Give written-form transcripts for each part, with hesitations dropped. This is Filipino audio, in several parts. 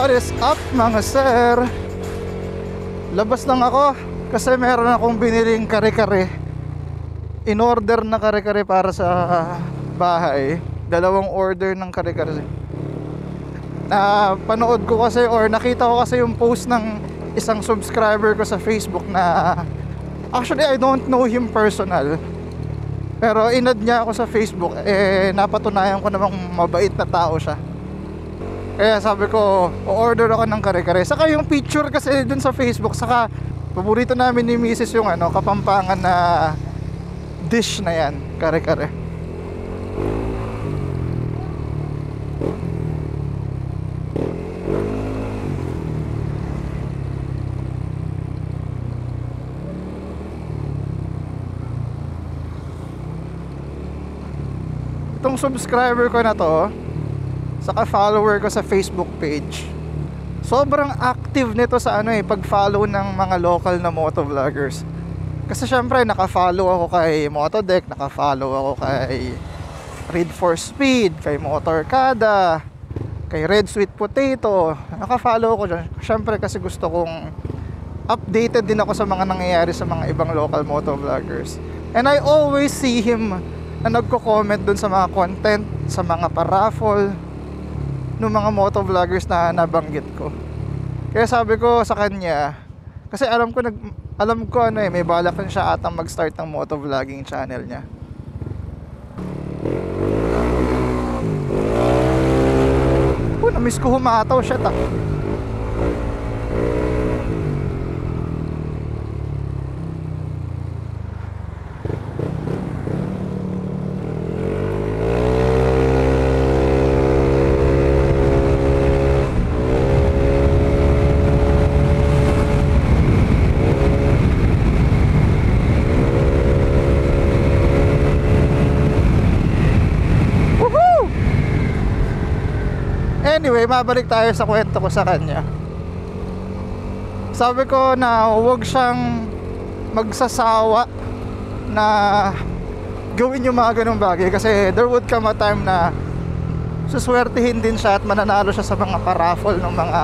What is up mga sir? Labas lang ako kasi meron akong biniling kare-kare. In order na kare-kare para sa bahay. Dalawang order ng kare-kare. Panood ko kasi or nakita ko kasi yung post ng isang subscriber ko sa Facebook na actually I don't know him personal. Pero inad niya ako sa Facebook, napatunayan ko namang mabait na tao siya. Kaya sabi ko, o-order ako ng kare-kare. Saka yung picture kasi dun sa Facebook, saka paborito namin ni Mrs. yung Kapampangan na dish na yan, kare-kare. Itong subscriber ko na to, saka follower ko sa Facebook page, sobrang active nito sa pag-follow ng mga local na motovloggers. Kasi syempre naka-follow ako kay Motodeck, naka-follow ako kay Read for Speed, kay Motorkada, kay Red Sweet Potato. Naka-follow ko dyan. Syempre kasi gusto kong updated din ako sa mga nangyayari sa mga ibang local motovloggers. And I always see him na nagko-comment dun sa mga content, sa mga paraffle ng mga motovloggers na nabanggit ko. Kaya sabi ko sa kanya, kasi alam ko may balak rin siya atang mag-start ng motovlogging channel niya. Na-miss ko humataw siya ta. Anyway, mabalik tayo sa kwento ko sa kanya. Sabi ko na huwag siyang magsasawa na gawin yung mga ganung bagay, kasi there would come a time na suswertihin din siya at mananalo siya sa mga paraffle ng mga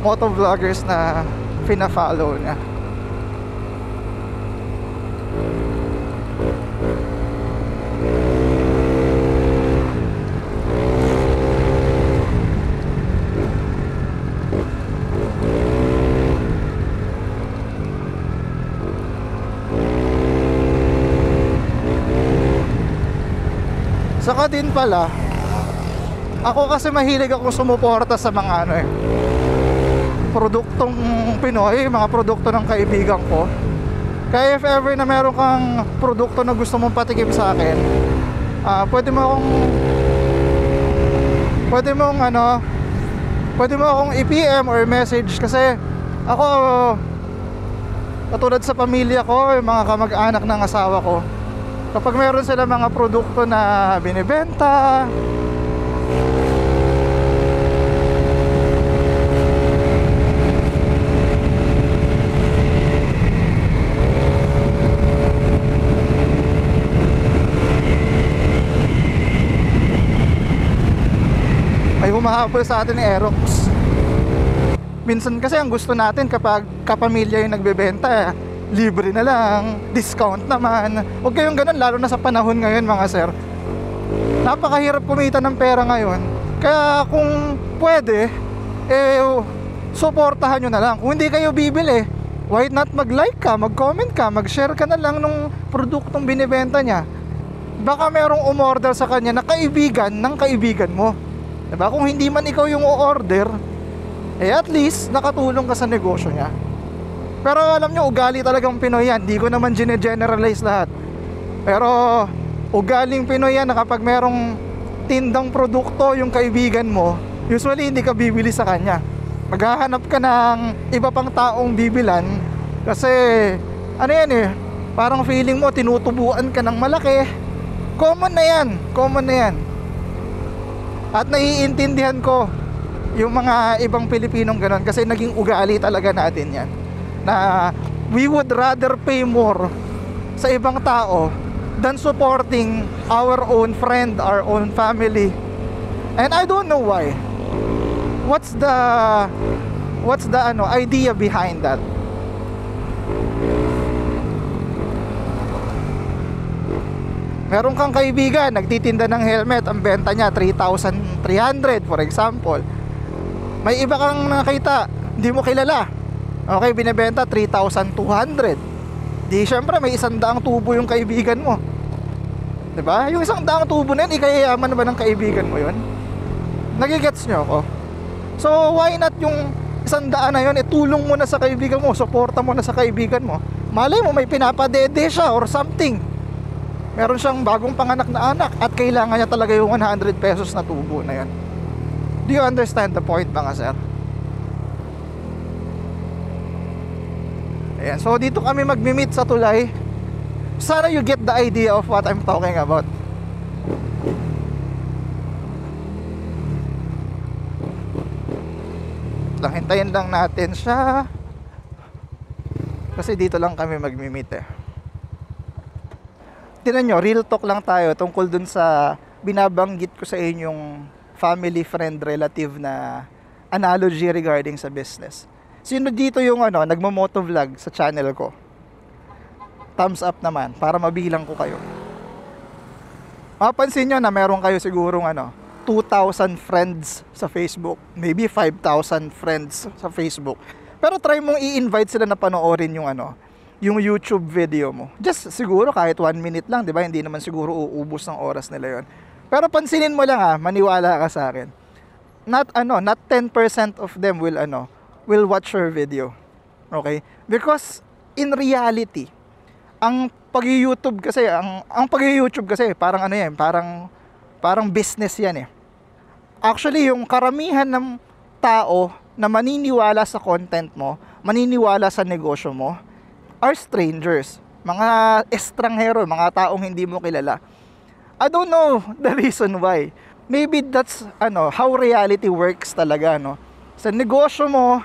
motovloggers na pina-follow niya. Saka din pala, ako kasi mahilig akong sumuporta sa mga produktong Pinoy, mga produkto ng kaibigan ko. Kaya if ever na meron kang produkto na gusto mong patikim sa akin, pwede mo akong i-PM or message, kasi ako, katulad sa pamilya ko, yung mga kamag-anak ng asawa ko, kapag meron sila mga produkto na binibenta, ay humahabol sa atin ni Aerox. Minsan kasi ang gusto natin kapag kapamilya yung nagbebenta, libre na lang, discount naman. Huwag kayong ganun, lalo na sa panahon ngayon mga sir. Napakahirap kumita ng pera ngayon. Kaya kung pwede, suportahan nyo na lang. Kung hindi kayo bibili, why not mag-like ka, mag-comment ka, mag-share ka na lang ng produktong binibenta niya. Baka merong umorder sa kanya na kaibigan ng kaibigan mo, diba? Kung hindi man ikaw yung o-order, at least nakatulong ka sa negosyo niya. Pero alam nyo, ugali talagang Pinoy yan. Hindi ko naman gine-generalize lahat. Pero ugaling Pinoy yan na kapag merong tindang produkto yung kaibigan mo, usually hindi ka bibili sa kanya. Maghahanap ka ng iba pang taong bibilan. Kasi parang feeling mo tinutubuan ka ng malaki. Common na yan. At naiintindihan ko yung mga ibang Pilipinong ganon, kasi naging ugali talaga natin yan, na we would rather pay more sa ibang tao than supporting our own friend, our own family. And I don't know why. what's the idea behind that? Meron kang kaibigan nagtitinda ng helmet, ang benta niya 3,300 for example. May iba kang nakita, hindi mo kilala, okay, binebenta 3,200. Di syempre may 100 tubo yung kaibigan mo, diba? Yung 100 tubo na yun, ikayayaman ba ng kaibigan mo yun? Nagigets nyo ako? So why not yung 100 na yun, tulong mo na sa kaibigan mo, suporta mo na sa kaibigan mo. Malay mo may pinapadede siya or something, meron siyang bagong panganak na anak at kailangan niya talaga yung 100 pesos na tubo na yun. Do you understand the point mga sir? Ayan, so dito kami magmi-meet sa tulay. Sana you get the idea of what I'm talking about. Lang, hintayin lang natin siya. Kasi dito lang kami magmi-meet eh. Tingnan nyo, real talk lang tayo tungkol dun sa binabanggit ko sa inyong family, friend, relative na analogy regarding sa business. Sino dito yung nagmo-motovlog sa channel ko? Thumbs up naman para mabilang ko kayo. Mapansin nyo na meron kayo sigurong 2,000 friends sa Facebook, maybe 5,000 friends sa Facebook. Pero try mong i-invite sila na panoorin yung YouTube video mo. Just siguro kahit 1 minute lang, 'di ba? Hindi naman siguro uubos ng oras nila 'yon. Pero pansinin mo lang maniwala ka sa akin. Not 10% of them will watch your video. Okay? Because in reality, ang pag-YouTube kasi, ang pag-YouTube kasi parang parang business 'yan eh. Actually, yung karamihan ng tao na maniniwala sa content mo, maniniwala sa negosyo mo, are strangers, mga estranghero, mga taong hindi mo kilala. I don't know the reason why. Maybe that's how reality works talaga, no? Sa negosyo mo,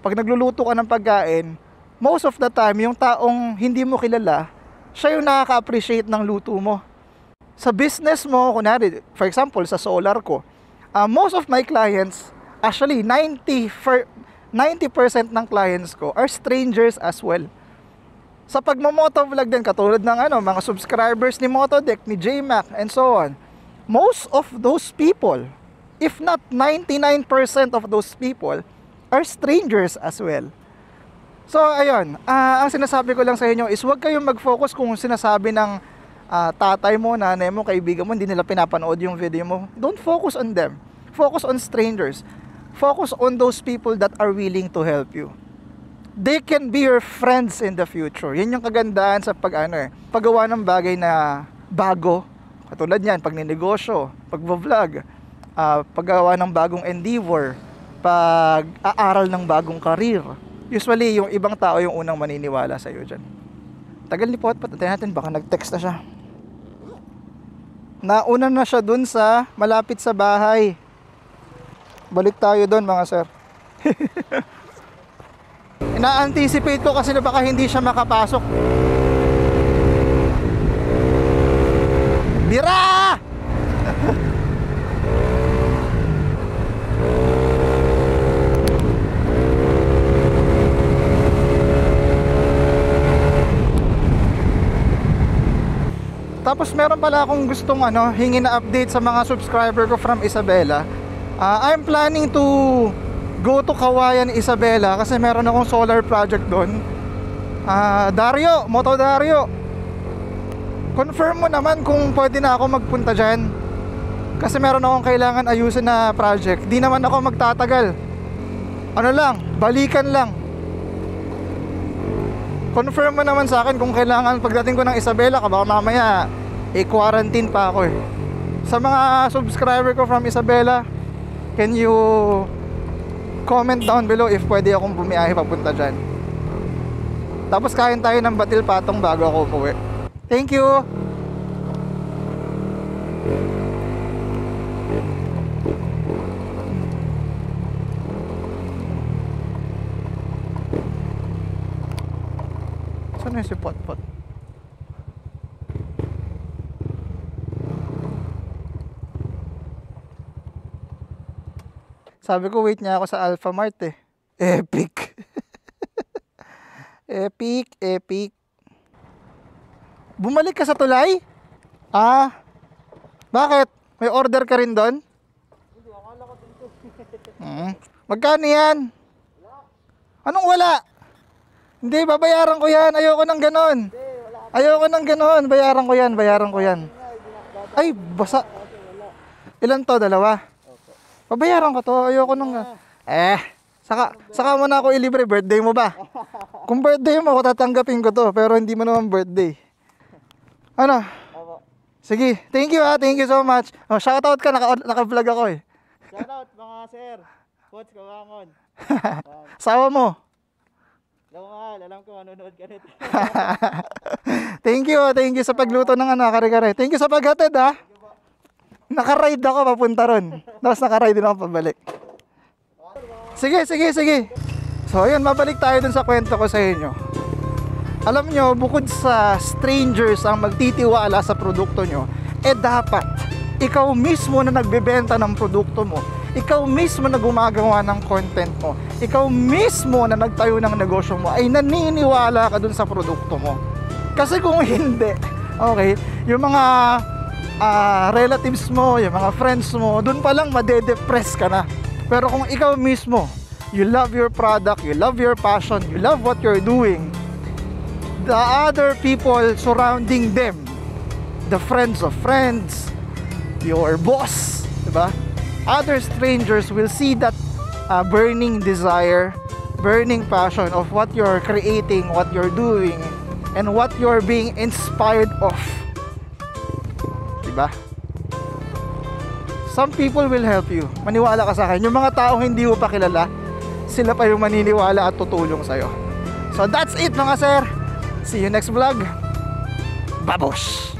pag nagluluto ka ng pagkain, most of the time yung taong hindi mo kilala, siya yung nakaka-appreciate ng luto mo. Sa business mo, kunwari, for example, sa solar ko, most of my clients, actually 90% ng clients ko are strangers as well. Sa pagmo-motovlog din, katulad ng mga subscribers ni Motodeck, ni JMac, and so on, most of those people, if not 99% of those people, are strangers as well. So ayun, ang sinasabi ko lang sa inyo is huwag kayong mag-focus kung sinasabi ng tatay mo, nanay mo, kaibigan mo, hindi nila pinapanood yung video mo. Don't focus on them. Focus on strangers. Focus on those people that are willing to help you. They can be your friends in the future. Yan yung kagandahan sa paggawa ng bagay na bago. Katulad yan, pag ninegosyo, pag-vlog, paggawa ng bagong endeavor, pag-aaral ng bagong career. Usually, yung ibang tao yung unang maniniwala sa iyo dyan. Tagal ni Potpot, natin natin, baka nag-text na siya. Nauna na siya dun sa malapit sa bahay. Balik tayo dun mga sir. Ina-anticipate ko kasi na baka hindi siya makapasok. Bira! Tapos meron pala akong gustong hingin na update sa mga subscriber ko from Isabela. I'm planning to go to Kawayan, Isabela kasi meron akong solar project doon. Dario, Moto Dario, confirm mo naman kung pwede na ako magpunta dyan. Kasi meron akong kailangan ayusin na project. Di naman ako magtatagal. Balikan lang. Confirm mo naman sa akin kung kailangan pagdating ko ng Isabela, baka mamaya quarantine pa ako eh. Sa mga subscriber ko from Isabela, can you comment down below if pwede akong bumiyahe papunta dyan. Tapos kain tayo ng batil patong bago ako umuwi. Thank you! Saan na si Potpot? Sabi ko, wait niya ako sa Alpha Mart eh. Epic. Epic. Bumalik ka sa tulay? Ah, bakit? May order ka rin doon? Hindi, akala ko dito. Magkano yan? Anong wala? Hindi, babayaran ko yan. Ayoko ng ganon. Ayoko ng ganon. Bayaran ko yan. Ay, basa. Ilan to? Dalawa? Babayaran ko to. Ayoko nung... Saka mo na ako ilibre. Birthday mo ba? Kung birthday mo, ako tatanggapin ko to. Pero hindi mo naman birthday. Ano? Sige. Thank you ha. Thank you so much. Oh, shoutout ka. Naka-vlog ako eh. Shoutout mga sir. Coach Kawangon. Sawa mo. Alam ko manonood ka nito. Thank you sa pagluto ng kare-kare. Thank you sa paghatid ha. Naka-ride ako papunta ron. Tapos naka-ride din ako pabalik. Sige. So ayun, mabalik tayo dun sa kwento ko sa inyo. Alam nyo, bukod sa strangers ang magtitiwala sa produkto nyo, dapat ikaw mismo na nagbebenta ng produkto mo, ikaw mismo na gumagawa ng content mo, ikaw mismo na nagtayo ng negosyo mo, ay naniniwala ka dun sa produkto mo. Kasi kung hindi, okay, yung mga relatives mo, yung mga friends mo, dun pa lang madedepress ka na. Pero kung ikaw mismo, you love your product, you love your passion, you love what you're doing, the other people surrounding them, the friends of friends, your boss, diba? Other strangers will see that burning desire, burning passion of what you're creating, what you're doing, and what you're being inspired of. Diba? Some people will help you. Maniwala ka sa akin. Yung mga taong hindi mo pa kilala, sila pa yung maniniwala at tutulong sa'yo. So that's it mga sir. See you next vlog. Babosh!